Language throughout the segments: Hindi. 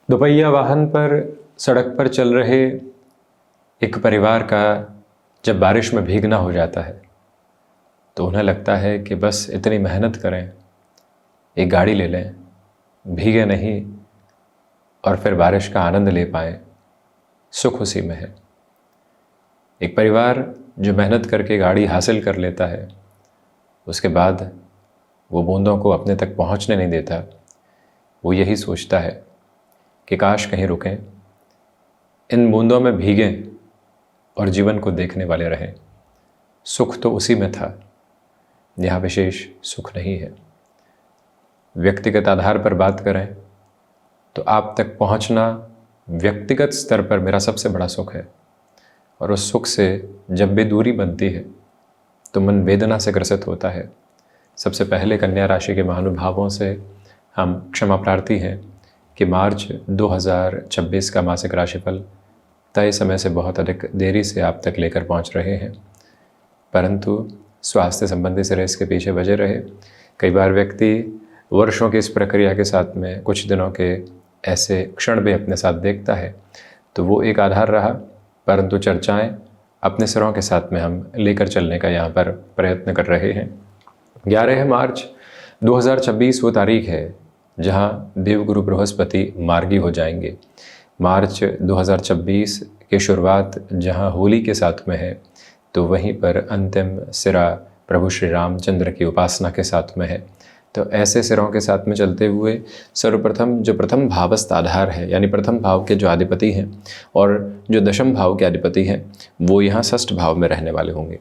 दोपहिया वाहन पर सड़क पर चल रहे एक परिवार का जब बारिश में भीगना हो जाता है तो उन्हें लगता है कि बस इतनी मेहनत करें, एक गाड़ी ले लें, भीगे नहीं और फिर बारिश का आनंद ले पाएँ। सुख उसी में है। एक परिवार जो मेहनत करके गाड़ी हासिल कर लेता है, उसके बाद वो बूंदों को अपने तक पहुंचने नहीं देता। वो यही सोचता है कि काश कहीं रुकें, इन बूंदों में भीगें और जीवन को देखने वाले रहें। सुख तो उसी में था, यहाँ विशेष सुख नहीं है। व्यक्तिगत आधार पर बात करें तो आप तक पहुँचना व्यक्तिगत स्तर पर मेरा सबसे बड़ा सुख है, और उस सुख से जब भी दूरी बनती है तो मन वेदना से ग्रसित होता है। सबसे पहले कन्या राशि के महानुभावों से हम क्षमा प्रार्थी हैं कि मार्च 2026 का मासिक राशिफल तय समय से बहुत अधिक देरी से आप तक लेकर पहुंच रहे हैं, परंतु स्वास्थ्य संबंधी सिरे इसके पीछे बजे रहे। कई बार व्यक्ति वर्षों की इस प्रक्रिया के साथ में कुछ दिनों के ऐसे क्षण भी अपने साथ देखता है, तो वो एक आधार रहा। परंतु चर्चाएं अपने सिरों के साथ में हम लेकर चलने का यहाँ पर प्रयत्न कर रहे हैं। 11 मार्च 2026 वो तारीख है जहाँ देवगुरु बृहस्पति मार्गी हो जाएंगे। मार्च 2026 की शुरुआत जहाँ होली के साथ में है, तो वहीं पर अंतिम सिरा प्रभु श्री रामचंद्र की उपासना के साथ में है। तो ऐसे सिरों के साथ में चलते हुए सर्वप्रथम जो प्रथम भावस्थ आधार है, यानी प्रथम भाव के जो अधिपति हैं और जो दशम भाव के अधिपति हैं, वो यहाँ षष्ठ भाव में रहने वाले होंगे।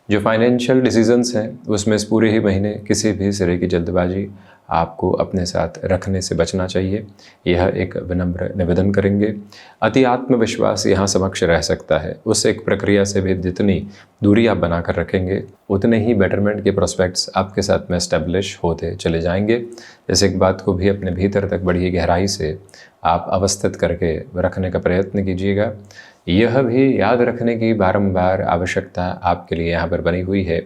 जो फाइनेंशियल डिसीजंस हैं उसमें इस पूरे ही महीने किसी भी सिरे की जल्दबाजी आपको अपने साथ रखने से बचना चाहिए, यह एक विनम्र निवेदन करेंगे। अति आत्मविश्वास यहाँ समक्ष रह सकता है। उस एक प्रक्रिया से भी जितनी दूरी आप बनाकर रखेंगे उतने ही बेटरमेंट के प्रोस्पेक्ट्स आपके साथ में एस्टेब्लिश होते चले जाएंगे। इस एक बात को भी अपने भीतर तक बड़ी गहराई से आप अवस्थित करके रखने का प्रयत्न कीजिएगा। यह भी याद रखने की बारंबार आवश्यकता आपके लिए यहाँ पर बनी हुई है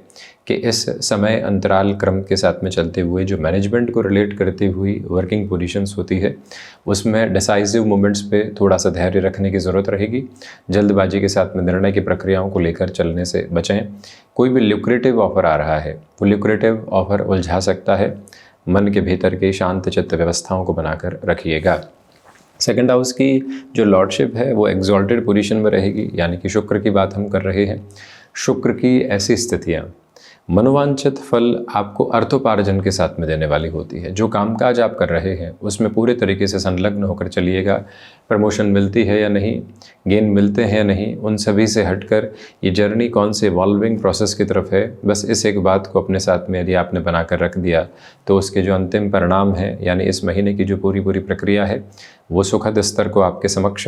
कि इस समय अंतराल क्रम के साथ में चलते हुए जो मैनेजमेंट को रिलेट करती हुई वर्किंग पोजीशंस होती है, उसमें डिसाइसिव मोमेंट्स पे थोड़ा सा धैर्य रखने की ज़रूरत रहेगी। जल्दबाजी के साथ में निर्णय की प्रक्रियाओं को लेकर चलने से बचें। कोई भी ल्यूक्रेटिव ऑफर आ रहा है, वो ल्यूक्रेटिव ऑफर उलझा सकता है। मन के भीतर की शांत चित्त व्यवस्थाओं को बनाकर रखिएगा। सेकंड हाउस की जो लॉर्डशिप है वो एग्जॉल्टेड पोजीशन में रहेगी, यानी कि शुक्र की बात हम कर रहे हैं। शुक्र की ऐसी स्थितियाँ मनोवांछित फल आपको अर्थोपार्जन के साथ में देने वाली होती है। जो कामकाज आप कर रहे हैं उसमें पूरे तरीके से संलग्न होकर चलिएगा। प्रमोशन मिलती है या नहीं, गेन मिलते हैं या नहीं, उन सभी से हटकर ये जर्नी कौन से इवॉल्विंग प्रोसेस की तरफ है, बस इस एक बात को अपने साथ में यदि आपने बनाकर रख दिया तो उसके जो अंतिम परिणाम है, यानी इस महीने की जो पूरी प्रक्रिया है, वो सुखद स्तर को आपके समक्ष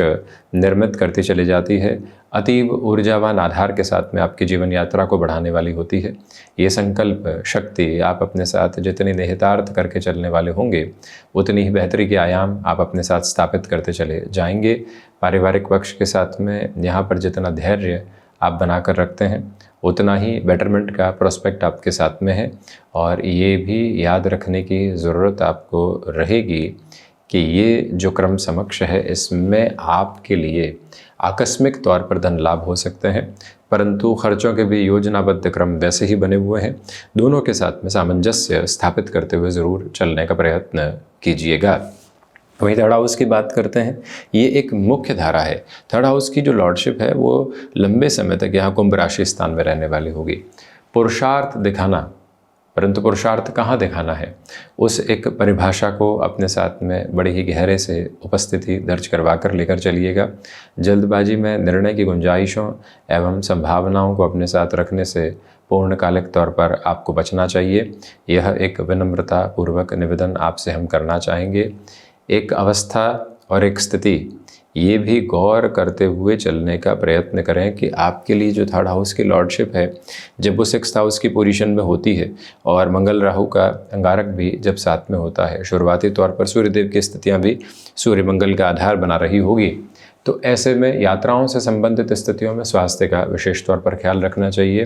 निर्मित करती चली जाती है। अतीब ऊर्जावान आधार के साथ में आपकी जीवन यात्रा को बढ़ाने वाली होती है। ये संकल्प शक्ति आप अपने साथ जितनी निहितार्थ करके चलने वाले होंगे, उतनी ही बेहतरी के आयाम आप अपने साथ स्थापित करते चले जाएंगे। पारिवारिक पक्ष के साथ में यहाँ पर जितना धैर्य आप बनाकर रखते हैं, उतना ही बेटरमेंट का प्रोस्पेक्ट आपके साथ में है। और ये भी याद रखने की ज़रूरत आपको रहेगी कि ये जो क्रम समक्ष है, इसमें आपके लिए आकस्मिक तौर पर धन लाभ हो सकते हैं, परंतु खर्चों के भी योजनाबद्ध क्रम वैसे ही बने हुए हैं। दोनों के साथ में सामंजस्य स्थापित करते हुए ज़रूर चलने का प्रयत्न कीजिएगा। वहीं थर्ड हाउस की बात करते हैं। ये एक मुख्य धारा है। थर्ड हाउस की जो लॉर्डशिप है वो लंबे समय तक यहाँ कुंभ राशि स्थान में रहने वाली होगी। पुरुषार्थ दिखाना, परंतु पुरुषार्थ कहाँ दिखाना है, उस एक परिभाषा को अपने साथ में बड़े ही गहरे से उपस्थिति दर्ज करवा कर लेकर चलिएगा। जल्दबाजी में निर्णय की गुंजाइशों एवं संभावनाओं को अपने साथ रखने से पूर्णकालिक तौर पर आपको बचना चाहिए। यह एक विनम्रता पूर्वक निवेदन आपसे हम करना चाहेंगे। एक अवस्था और एक स्थिति ये भी गौर करते हुए चलने का प्रयत्न करें कि आपके लिए जो थर्ड हाउस की लॉर्डशिप है, जब वो सिक्स्थ हाउस की पोजीशन में होती है और मंगल राहु का अंगारक भी जब साथ में होता है, शुरुआती तौर पर सूर्यदेव की स्थितियां भी सूर्य मंगल का आधार बना रही होगी, तो ऐसे में यात्राओं से संबंधित स्थितियों में स्वास्थ्य का विशेष तौर पर ख्याल रखना चाहिए।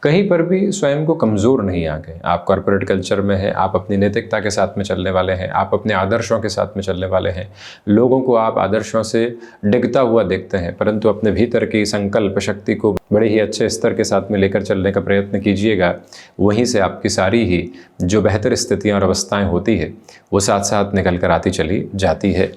कहीं पर भी स्वयं को कमज़ोर नहीं आंकें। आप कॉर्पोरेट कल्चर में हैं, आप अपनी नैतिकता के साथ में चलने वाले हैं, आप अपने आदर्शों के साथ में चलने वाले हैं। लोगों को आप आदर्शों से डिगता हुआ देखते हैं, परंतु अपने भीतर की संकल्प शक्ति को बड़े ही अच्छे स्तर के साथ में लेकर चलने का प्रयत्न कीजिएगा। वहीं से आपकी सारी ही जो बेहतर स्थितियाँ और अवस्थाएँ होती है वो साथ साथ निकल कर आती चली जाती है।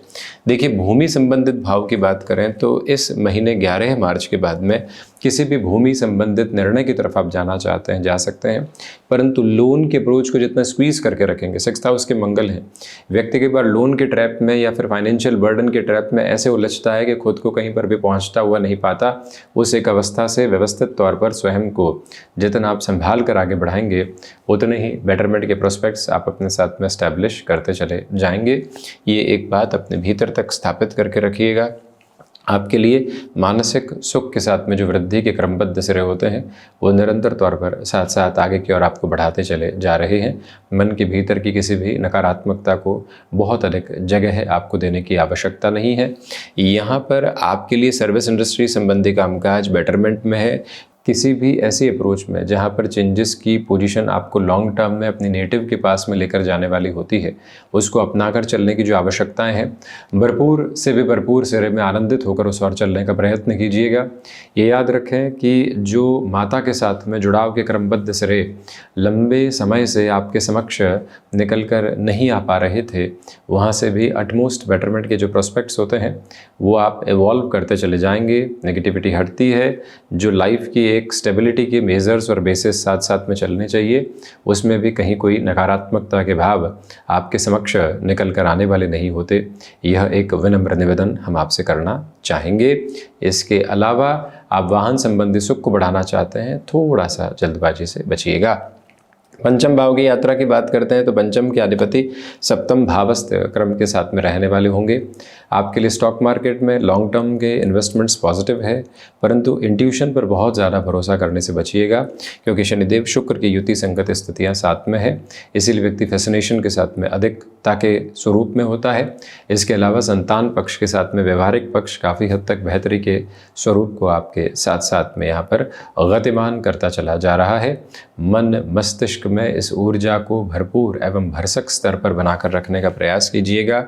देखिए, भूमि संबंधित भाव की बात करें तो इस महीने 11 मार्च के बाद में किसी भी भूमि संबंधित निर्णय की तरफ आप जाना चाहते हैं, जा सकते हैं, परंतु लोन के अप्रोच को जितना स्क्वीज़ करके रखेंगे। 6th हाउस के मंगल हैं। व्यक्ति के बार लोन के ट्रैप में या फिर फाइनेंशियल बर्डन के ट्रैप में ऐसे उलझता है कि खुद को कहीं पर भी पहुंचता हुआ नहीं पाता। उस एक अवस्था से व्यवस्थित तौर पर स्वयं को जितना आप संभाल कर आगे बढ़ाएंगे, उतने ही बेटरमेंट के प्रोस्पेक्ट्स आप अपने साथ में एस्टैब्लिश करते चले जाएंगे। ये एक बात अपने भीतर तक स्थापित करके रखिएगा। आपके लिए मानसिक सुख के साथ में जो वृद्धि के क्रमबद्ध सिरे होते हैं वो निरंतर तौर पर साथ साथ आगे की ओर आपको बढ़ाते चले जा रहे हैं। मन के भीतर की किसी भी नकारात्मकता को बहुत अधिक जगह आपको देने की आवश्यकता नहीं है। यहाँ पर आपके लिए सर्विस इंडस्ट्री संबंधी कामकाज बेटरमेंट में है। किसी भी ऐसी अप्रोच में जहाँ पर चेंजेस की पोजीशन आपको लॉन्ग टर्म में अपनी नेटिव के पास में लेकर जाने वाली होती है, उसको अपनाकर चलने की जो आवश्यकताएं हैं, भरपूर से भी भरपूर सिरे में आनंदित होकर उस ओर चलने का प्रयत्न कीजिएगा। ये याद रखें कि जो माता के साथ में जुड़ाव के क्रमबद्ध सिरे लंबे समय से आपके समक्ष निकल कर नहीं आ पा रहे थे, वहाँ से भी अटमोस्ट बेटरमेंट के जो प्रोस्पेक्ट्स होते हैं वो आप एवॉल्व करते चले जाएंगे। नेगेटिविटी हटती है। जो लाइफ की एक स्टेबिलिटी के मेजर्स और बेसिस साथ साथ में चलने चाहिए, उसमें भी कहीं कोई नकारात्मकता के भाव आपके समक्ष निकल कर आने वाले नहीं होते। यह एक विनम्र निवेदन हम आपसे करना चाहेंगे। इसके अलावा आप वाहन संबंधी सुख को बढ़ाना चाहते हैं, थोड़ा सा जल्दबाजी से बचिएगा। पंचम भाव की यात्रा की बात करते हैं तो पंचम के अधिपति सप्तम भावस्थ क्रम के साथ में रहने वाले होंगे। आपके लिए स्टॉक मार्केट में लॉन्ग टर्म के इन्वेस्टमेंट्स पॉजिटिव है, परंतु इंट्यूशन पर बहुत ज़्यादा भरोसा करने से बचिएगा, क्योंकि शनिदेव शुक्र की युति संगत स्थितियाँ साथ में है। इसीलिए व्यक्ति फैसिनेशन के साथ में अधिकता के स्वरूप में होता है। इसके अलावा संतान पक्ष के साथ में व्यवहारिक पक्ष काफ़ी हद तक बेहतरी के स्वरूप को आपके साथ साथ में यहाँ पर गतिमान करता चला जा रहा है। मन मस्तिष्क में इस ऊर्जा को भरपूर एवं भरसक स्तर पर बनाकर रखने का प्रयास कीजिएगा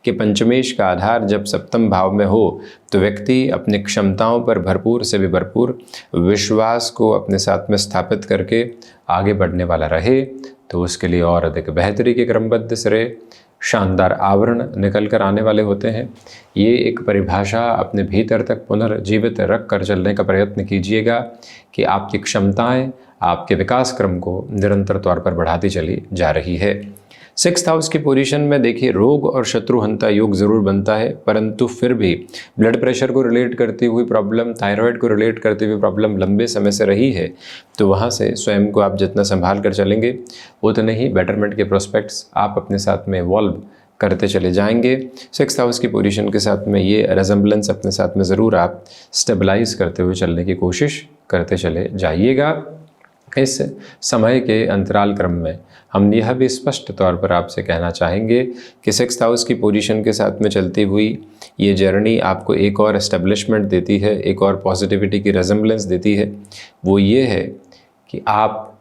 कि पंचमेश का आधार जब सप्तम भाव में हो तो व्यक्ति अपनी क्षमताओं पर भरपूर से भी भरपूर विश्वास को अपने साथ में स्थापित करके आगे बढ़ने वाला रहे, तो उसके लिए और अधिक बेहतरी के क्रमबद्ध सिरे शानदार आवरण निकल कर आने वाले होते हैं। ये एक परिभाषा अपने भीतर तक पुनर्जीवित रख कर चलने का प्रयत्न कीजिएगा कि आपकी क्षमताएं आपके विकास क्रम को निरंतर तौर पर बढ़ाती चली जा रही है। 6th हाउस की पोजीशन में देखिए, रोग और शत्रुहंता योग ज़रूर बनता है, परंतु फिर भी ब्लड प्रेशर को रिलेट करती हुई प्रॉब्लम, थायराइड को रिलेट करती हुई प्रॉब्लम लंबे समय से रही है, तो वहाँ से स्वयं को आप जितना संभाल कर चलेंगे उतने ही बेटरमेंट के प्रोस्पेक्ट्स आप अपने साथ में इवॉल्व करते चले जाएंगे। 6th हाउस की पोजीशन के साथ में ये रेजम्बलेंस अपने साथ में ज़रूर आप स्टेबलाइज करते हुए चलने की कोशिश करते चले जाइएगा। इस समय के अंतराल क्रम में हम यह भी स्पष्ट तौर पर आपसे कहना चाहेंगे कि 6th हाउस की पोजीशन के साथ में चलती हुई ये जर्नी आपको एक और एस्टेब्लिशमेंट देती है, एक और पॉजिटिविटी की रेजम्बलेंस देती है। वो ये है कि आप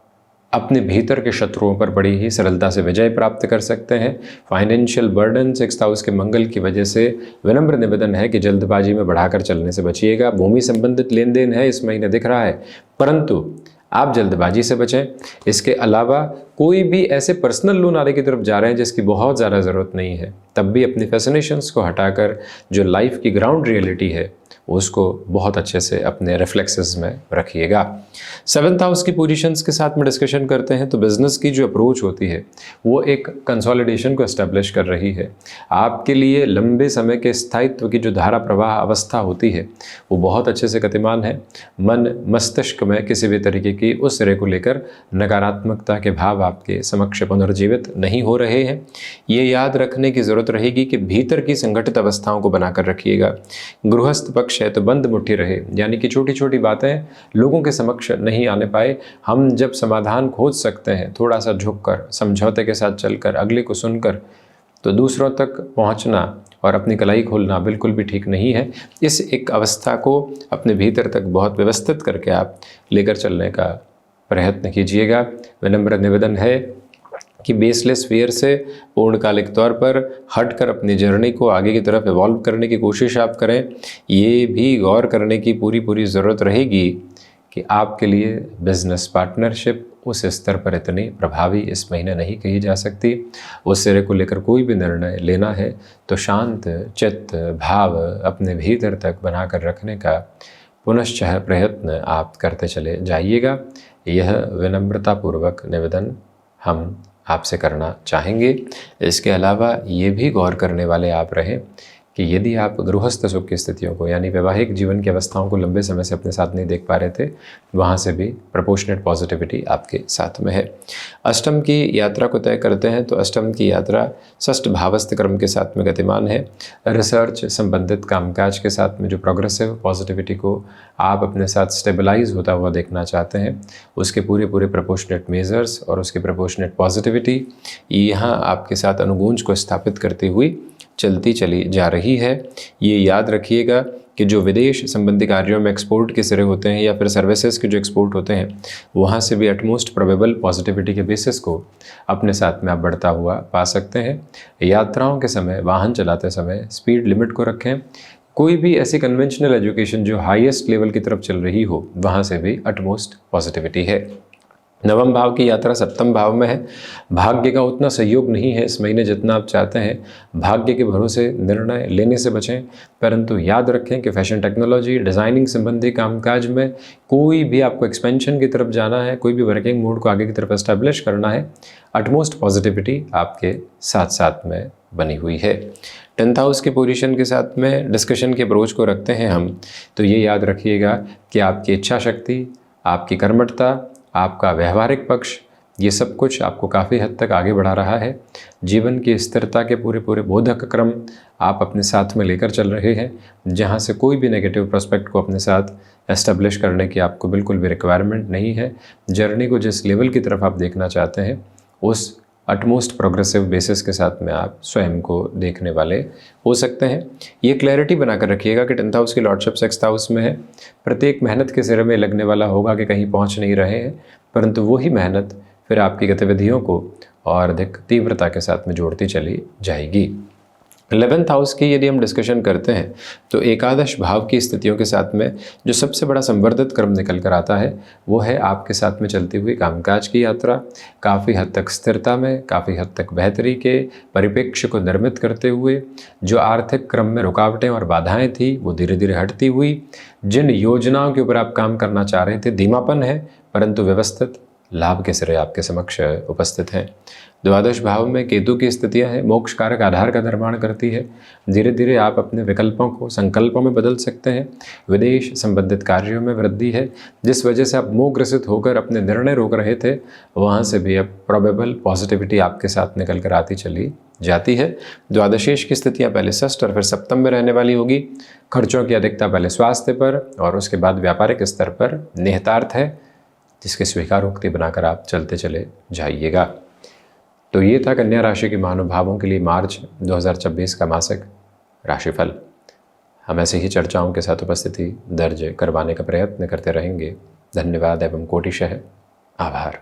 अपने भीतर के शत्रुओं पर बड़ी ही सरलता से विजय प्राप्त कर सकते हैं। फाइनेंशियल बर्डन 6th हाउस के मंगल की वजह से विनम्र निवेदन है कि जल्दबाजी में बढ़ाकर चलने से बचिएगा। भूमि संबंधित लेन देन है इस महीने दिख रहा है, परंतु आप जल्दबाजी से बचें। इसके अलावा कोई भी ऐसे पर्सनल लोन आने की तरफ जा रहे हैं जिसकी बहुत ज़्यादा ज़रूरत नहीं है, तब भी अपनी फैसिनेशंस को हटाकर जो लाइफ की ग्राउंड रियलिटी है उसको बहुत अच्छे से अपने रिफ्लेक्सेस में रखिएगा। 7th हाउस की पोजीशंस के साथ में डिस्कशन करते हैं तो बिज़नेस की जो अप्रोच होती है वो एक कंसोलिडेशन को एस्टेब्लिश कर रही है। आपके लिए लंबे समय के स्थायित्व की जो धारा प्रवाह अवस्था होती है वो बहुत अच्छे से गतिमान है। मन मस्तिष्क में किसी भी तरीके की उस सिरे को लेकर नकारात्मकता के भाव आपके समक्ष पुनर्जीवित नहीं हो रहे हैं। ये याद रखने की ज़रूरत रहेगी कि भीतर की संगठित अवस्थाओं को बनाकर रखिएगा। गृहस्थ पक्ष है तो बंद मुट्ठी रहे, यानी कि छोटी छोटी बातें लोगों के समक्ष नहीं आने पाए। हम जब समाधान खोज सकते हैं थोड़ा सा झुककर, समझौते के साथ चलकर, अगले को सुनकर, तो दूसरों तक पहुंचना और अपनी कलाई खोलना बिल्कुल भी ठीक नहीं है। इस एक अवस्था को अपने भीतर तक बहुत व्यवस्थित करके आप लेकर चलने का प्रयत्न कीजिएगा। विनम्र निवेदन है कि बेसलेस फियर से पूर्णकालिक तौर पर हटकर अपनी जर्नी को आगे की तरफ इवॉल्व करने की कोशिश आप करें। ये भी गौर करने की पूरी ज़रूरत रहेगी कि आपके लिए बिजनेस पार्टनरशिप उस स्तर पर इतनी प्रभावी इस महीने नहीं कही जा सकती। उस सिरे को लेकर कोई भी निर्णय लेना है तो शांत चित्त भाव अपने भीतर तक बनाकर रखने का पुनश्च प्रयत्न आप करते चले जाइएगा। यह विनम्रतापूर्वक निवेदन हम आपसे करना चाहेंगे। इसके अलावा ये भी गौर करने वाले आप रहें कि यदि आप गृहस्थ सुख की स्थितियों को यानी वैवाहिक जीवन की अवस्थाओं को लंबे समय से अपने साथ नहीं देख पा रहे थे, वहाँ से भी प्रोपोर्शनेट पॉजिटिविटी आपके साथ में है। अष्टम की यात्रा को तय करते हैं तो अष्टम की यात्रा षष्ठ भावस्थ क्रम के साथ में गतिमान है। रिसर्च संबंधित कामकाज के साथ में जो प्रोग्रेसिव पॉजिटिविटी को आप अपने साथ स्टेबलाइज होता हुआ देखना चाहते हैं, उसके पूरे प्रोपोर्शनेट मेजर्स और उसकी प्रोपोर्शनेट पॉजिटिविटी यहाँ आपके साथ अनुगुंज को स्थापित करती हुई चलती चली जा रही है। ये याद रखिएगा कि जो विदेश संबंधी कार्यों में एक्सपोर्ट के सिरे होते हैं या फिर सर्विसेज के जो एक्सपोर्ट होते हैं, वहाँ से भी एटमोस्ट प्रोबेबल पॉजिटिविटी के बेसिस को अपने साथ में आप बढ़ता हुआ पा सकते हैं। यात्राओं के समय, वाहन चलाते समय स्पीड लिमिट को रखें। कोई भी ऐसी कन्वेंशनल एजुकेशन जो हाईएस्ट लेवल की तरफ चल रही हो, वहाँ से भी एटमोस्ट पॉजिटिविटी है। नवम भाव की यात्रा सप्तम भाव में है। भाग्य का उतना सहयोग नहीं है इस महीने जितना आप चाहते हैं। भाग्य के भरोसे निर्णय लेने से बचें, परंतु याद रखें कि फैशन टेक्नोलॉजी डिज़ाइनिंग संबंधी कामकाज में कोई भी आपको एक्सपेंशन की तरफ जाना है, कोई भी वर्किंग मोड को आगे की तरफ एस्टेब्लिश करना है, अटमोस्ट पॉजिटिविटी आपके साथ साथ में बनी हुई है। 10th हाउस की पोजीशन के साथ में डिस्कशन के अप्रोच को रखते हैं हम, तो ये याद रखिएगा कि आपकी इच्छा शक्ति, आपकी कर्मठता, आपका व्यवहारिक पक्ष, ये सब कुछ आपको काफ़ी हद तक आगे बढ़ा रहा है। जीवन की स्थिरता के पूरे बोधक क्रम आप अपने साथ में लेकर चल रहे हैं, जहाँ से कोई भी नेगेटिव प्रोस्पेक्ट को अपने साथ एस्टेब्लिश करने की आपको बिल्कुल भी रिक्वायरमेंट नहीं है। जर्नी को जिस लेवल की तरफ आप देखना चाहते हैं, उस अटमोस्ट प्रोग्रेसिव बेसिस के साथ में आप स्वयं को देखने वाले हो सकते हैं। ये क्लैरिटी बनाकर रखिएगा कि 10th हाउस की लॉर्डशिप 6th हाउस में है। प्रत्येक मेहनत के सिरे में लगने वाला होगा कि कहीं पहुंच नहीं रहे हैं, परंतु वही मेहनत फिर आपकी गतिविधियों को और अधिक तीव्रता के साथ में जोड़ती चली जाएगी। 11th हाउस की यदि हम डिस्कशन करते हैं तो एकादश भाव की स्थितियों के साथ में जो सबसे बड़ा संवर्धित क्रम निकल कर आता है, वो है आपके साथ में चलती हुई कामकाज की यात्रा। काफ़ी हद तक स्थिरता में, काफ़ी हद तक बेहतरी के परिप्रेक्ष्य को निर्मित करते हुए जो आर्थिक क्रम में रुकावटें और बाधाएं थी, वो धीरे धीरे हटती हुई। जिन योजनाओं के ऊपर आप काम करना चाह रहे थे, धीमापन है परंतु व्यवस्थित लाभ के सिरे आपके समक्ष उपस्थित हैं। द्वादश भाव में केतु की स्थितियां हैं, मोक्ष कारक आधार का निर्माण करती है। धीरे धीरे आप अपने विकल्पों को संकल्पों में बदल सकते हैं। विदेश संबंधित कार्यों में वृद्धि है। जिस वजह से आप मोहग्रसित होकर अपने निर्णय रोक रहे थे, वहाँ से भी अब प्रोबेबल पॉजिटिविटी आपके साथ निकल कर आती चली जाती है। द्वादशेश की स्थितियाँ पहले षष्ठ और फिर सप्तम में रहने वाली होगी। खर्चों की अधिकता पहले स्वास्थ्य पर और उसके बाद व्यापारिक स्तर पर निहितार्थ है, जिसके स्वीकारोक्ति बनाकर आप चलते चले जाइएगा। तो ये था कन्या राशि के महानुभावों के लिए मार्च 2024 का मासिक राशिफल। हम ऐसे ही चर्चाओं के साथ उपस्थिति दर्ज करवाने का प्रयत्न करते रहेंगे। धन्यवाद एवं कोटिशः आभार।